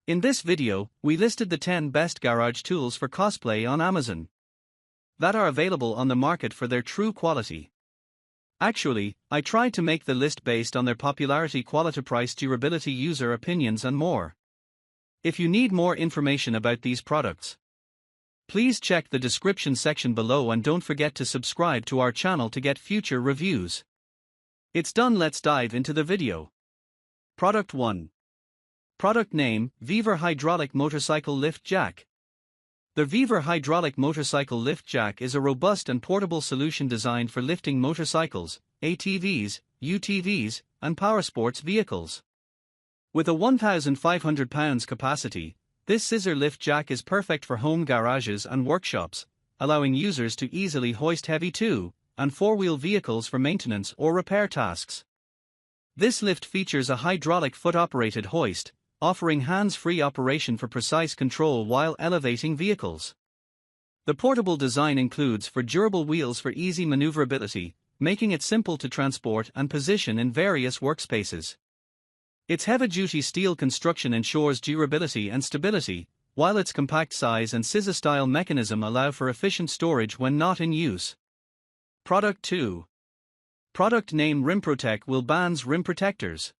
In this video, we listed the 10 best garage tools for cosplay on Amazon that are available on the market for their true quality. Actually, I tried to make the list based on their popularity, quality, price, durability, user opinions and more. If you need more information about these products, please check the description section below and don't forget to subscribe to our channel to get future reviews. It's done, let's dive into the video. Product 1. Product name, Vever Hydraulic Motorcycle Lift Jack. The Vever Hydraulic Motorcycle Lift Jack is a robust and portable solution designed for lifting motorcycles, ATVs, UTVs, and powersports vehicles. With a 1,500 pounds capacity, this scissor lift jack is perfect for home garages and workshops, allowing users to easily hoist heavy 2- and 4-wheel vehicles for maintenance or repair tasks. This lift features a hydraulic foot-operated hoist, offering hands-free operation for precise control while elevating vehicles. The portable design includes durable wheels for easy maneuverability, making it simple to transport and position in various workspaces. Its heavy-duty steel construction ensures durability and stability, while its compact size and scissor-style mechanism allow for efficient storage when not in use. Product 2. Product name, RimProtect Wheel Bands Rim Protectors.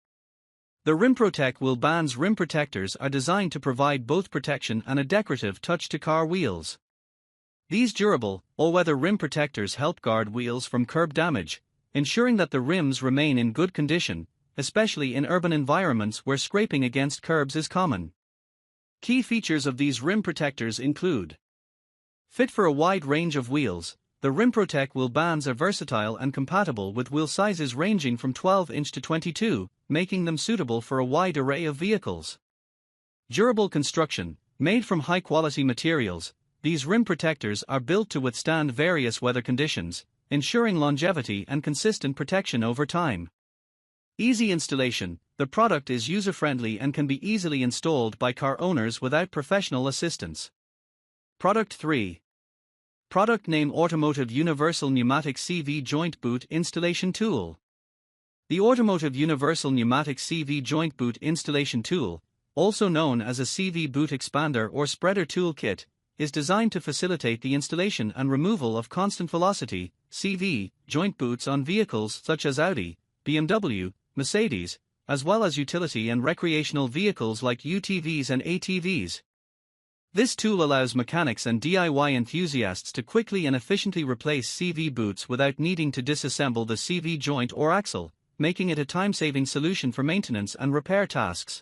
The RimProtect Wheel Bands rim protectors are designed to provide both protection and a decorative touch to car wheels. These durable, all-weather rim protectors help guard wheels from curb damage, ensuring that the rims remain in good condition, especially in urban environments where scraping against curbs is common. Key features of these rim protectors include: fit for a wide range of wheels. The RimProtect wheel bands are versatile and compatible with wheel sizes ranging from 12-inch to 22, making them suitable for a wide array of vehicles. Durable construction. Made from high-quality materials, these rim protectors are built to withstand various weather conditions, ensuring longevity and consistent protection over time. Easy installation. The product is user-friendly and can be easily installed by car owners without professional assistance. Product 3. Product name, Automotive Universal Pneumatic CV Joint Boot Installation Tool. The Automotive Universal Pneumatic CV Joint Boot Installation Tool, also known as a CV boot expander or spreader tool kit, is designed to facilitate the installation and removal of constant velocity CV joint boots on vehicles such as Audi, BMW, Mercedes, as well as utility and recreational vehicles like UTVs and ATVs. This tool allows mechanics and DIY enthusiasts to quickly and efficiently replace CV boots without needing to disassemble the CV joint or axle, making it a time-saving solution for maintenance and repair tasks.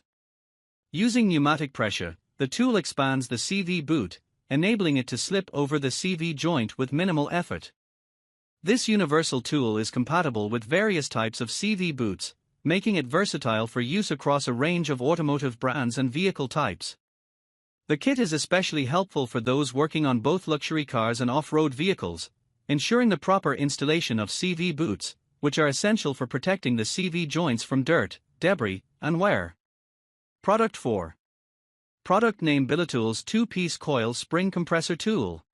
Using pneumatic pressure, the tool expands the CV boot, enabling it to slip over the CV joint with minimal effort. This universal tool is compatible with various types of CV boots, making it versatile for use across a range of automotive brands and vehicle types. The kit is especially helpful for those working on both luxury cars and off-road vehicles, ensuring the proper installation of CV boots, which are essential for protecting the CV joints from dirt, debris, and wear. Product 4. Product name, Billetools 2-Piece Coil Spring Compressor Tool.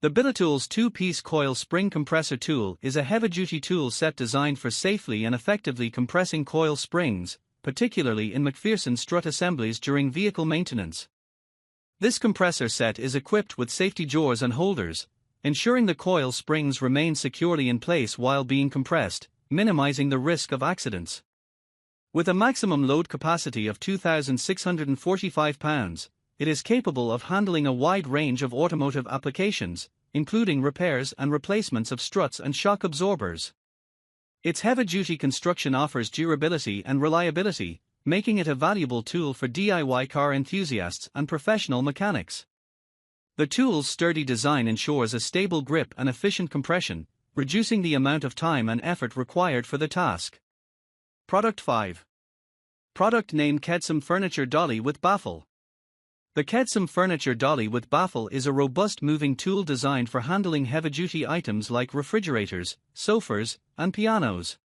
The Billetools 2-Piece Coil Spring Compressor Tool is a heavy-duty tool set designed for safely and effectively compressing coil springs, particularly in McPherson strut assemblies during vehicle maintenance. This compressor set is equipped with safety jaws and holders, ensuring the coil springs remain securely in place while being compressed, minimizing the risk of accidents. With a maximum load capacity of 2,645 pounds, it is capable of handling a wide range of automotive applications, including repairs and replacements of struts and shock absorbers. Its heavy-duty construction offers durability and reliability, making it a valuable tool for DIY car enthusiasts and professional mechanics. The tool's sturdy design ensures a stable grip and efficient compression, reducing the amount of time and effort required for the task. Product 5. Product name, Kedsum Furniture Dolly with Baffle. The Kedsum Furniture Dolly with Baffle is a robust moving tool designed for handling heavy-duty items like refrigerators, sofas, and pianos.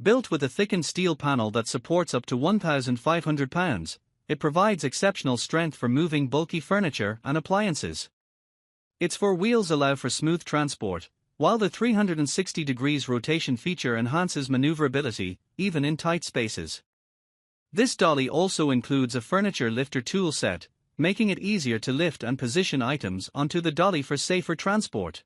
Built with a thickened steel panel that supports up to 1,500 pounds, it provides exceptional strength for moving bulky furniture and appliances. Its 4 wheels allow for smooth transport, while the 360 degrees rotation feature enhances maneuverability, even in tight spaces. This dolly also includes a furniture lifter tool set, making it easier to lift and position items onto the dolly for safer transport.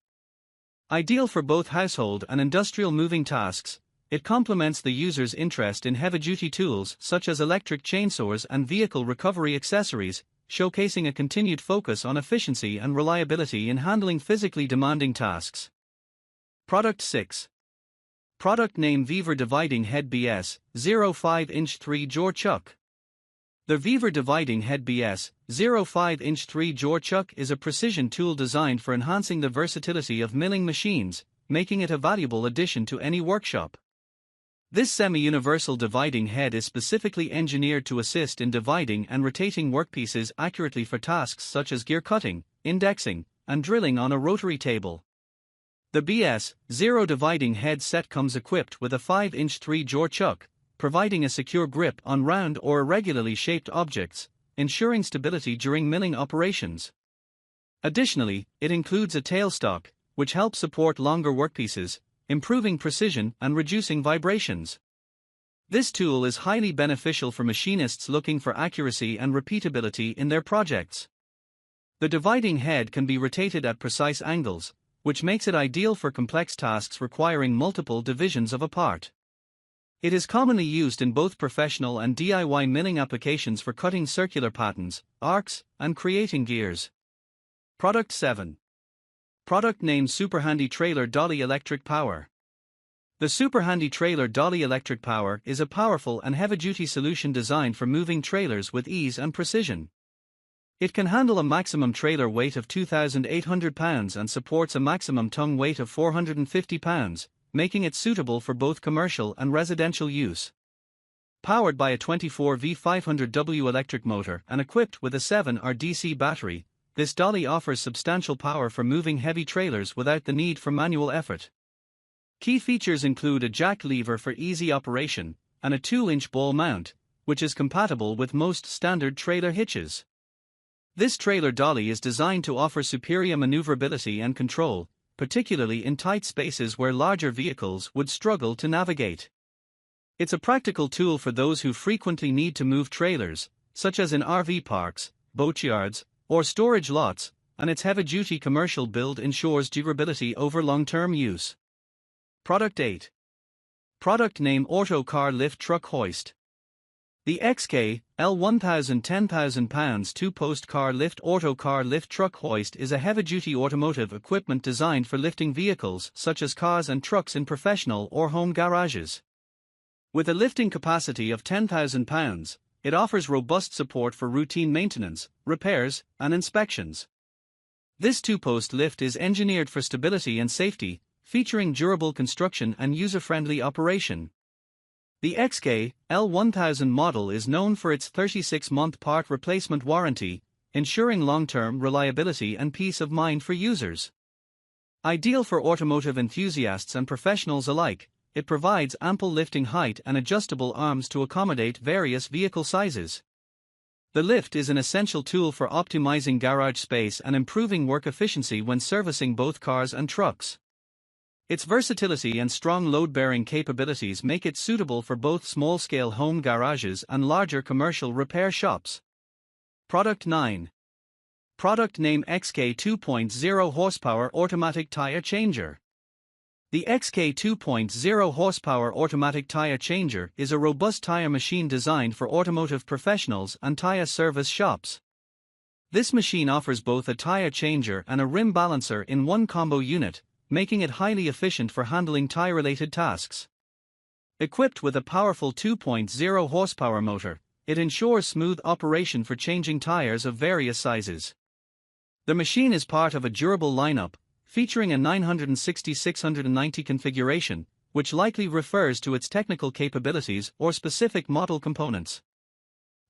Ideal for both household and industrial moving tasks, it complements the user's interest in heavy-duty tools such as electric chainsaws and vehicle recovery accessories, showcasing a continued focus on efficiency and reliability in handling physically demanding tasks. Product 6. Product name Weaver Dividing Head BS, 0.5-inch 3-jaw chuck. The Weaver Dividing Head BS, 0.5-inch 3-jaw chuck is a precision tool designed for enhancing the versatility of milling machines, making it a valuable addition to any workshop. This semi-universal dividing head is specifically engineered to assist in dividing and rotating workpieces accurately for tasks such as gear cutting, indexing, and drilling on a rotary table. The BS-0 dividing head set comes equipped with a 5-inch 3-jaw chuck, providing a secure grip on round or irregularly shaped objects, ensuring stability during milling operations. Additionally, it includes a tailstock, which helps support longer workpieces, improving precision and reducing vibrations. This tool is highly beneficial for machinists looking for accuracy and repeatability in their projects. The dividing head can be rotated at precise angles, which makes it ideal for complex tasks requiring multiple divisions of a part. It is commonly used in both professional and DIY milling applications for cutting circular patterns, arcs, and creating gears. Product 7. Product name Super Handy Trailer Dolly Electric Power. The Super Handy Trailer Dolly Electric Power is a powerful and heavy-duty solution designed for moving trailers with ease and precision. It can handle a maximum trailer weight of 2,800 pounds and supports a maximum tongue weight of 450 pounds, making it suitable for both commercial and residential use. Powered by a 24V500W electric motor and equipped with a 7R DC battery, this dolly offers substantial power for moving heavy trailers without the need for manual effort. Key features include a jack lever for easy operation, and a 2-inch ball mount, which is compatible with most standard trailer hitches. This trailer dolly is designed to offer superior maneuverability and control, particularly in tight spaces where larger vehicles would struggle to navigate. It's a practical tool for those who frequently need to move trailers, such as in RV parks, boatyards, or storage lots, and its heavy-duty commercial build ensures durability over long-term use. Product 8. Product name Auto Car Lift Truck Hoist. The XK-L 1000 pounds 2-post car lift auto car lift truck hoist is a heavy-duty automotive equipment designed for lifting vehicles such as cars and trucks in professional or home garages. With a lifting capacity of 10,000 pounds, it offers robust support for routine maintenance, repairs, and inspections. This 2-post lift is engineered for stability and safety, featuring durable construction and user-friendly operation. The XK-L 1000 model is known for its 36-month part replacement warranty, ensuring long-term reliability and peace of mind for users. Ideal for automotive enthusiasts and professionals alike, it provides ample lifting height and adjustable arms to accommodate various vehicle sizes. The lift is an essential tool for optimizing garage space and improving work efficiency when servicing both cars and trucks. Its versatility and strong load-bearing capabilities make it suitable for both small-scale home garages and larger commercial repair shops. Product 9. Product name XK 2.0 Horsepower Automatic Tire Changer. The XK 2.0 Horsepower Automatic Tire Changer is a robust tire machine designed for automotive professionals and tire service shops. This machine offers both a tire changer and a rim balancer in one combo unit, making it highly efficient for handling tire-related tasks. Equipped with a powerful 2.0 horsepower motor, it ensures smooth operation for changing tires of various sizes. The machine is part of a durable lineup, featuring a 960/690 configuration, which likely refers to its technical capabilities or specific model components.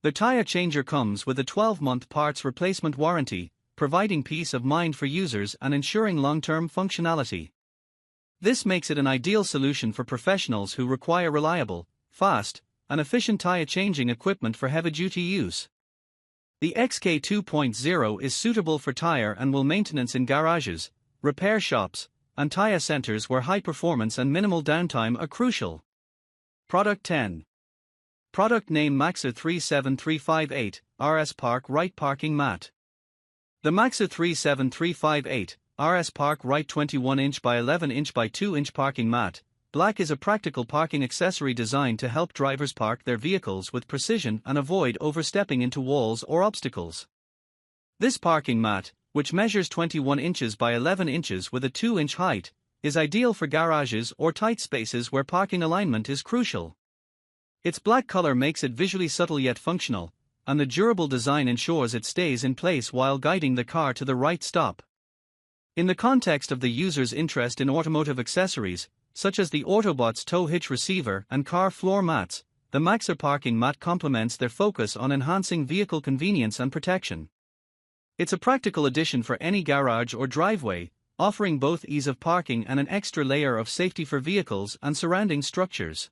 The tire changer comes with a 12-month parts replacement warranty, providing peace of mind for users and ensuring long-term functionality. This makes it an ideal solution for professionals who require reliable, fast, and efficient tire changing equipment for heavy-duty use. The XK 2.0 is suitable for tire and wheel maintenance in garages, repair shops, and tire centers where high performance and minimal downtime are crucial. Product 10. Product name Maxa 37358, RS Park Right Parking Mat. The Maxa 37358, RS Park Right 21-inch by 11-inch by 2-inch parking mat, black is a practical parking accessory designed to help drivers park their vehicles with precision and avoid overstepping into walls or obstacles. This parking mat, which measures 21 inches by 11 inches with a 2-inch height, is ideal for garages or tight spaces where parking alignment is crucial. Its black color makes it visually subtle yet functional, and the durable design ensures it stays in place while guiding the car to the right stop. In the context of the user's interest in automotive accessories, such as the Autobots tow hitch receiver and car floor mats, the Maxa parking mat complements their focus on enhancing vehicle convenience and protection. It's a practical addition for any garage or driveway, offering both ease of parking and an extra layer of safety for vehicles and surrounding structures.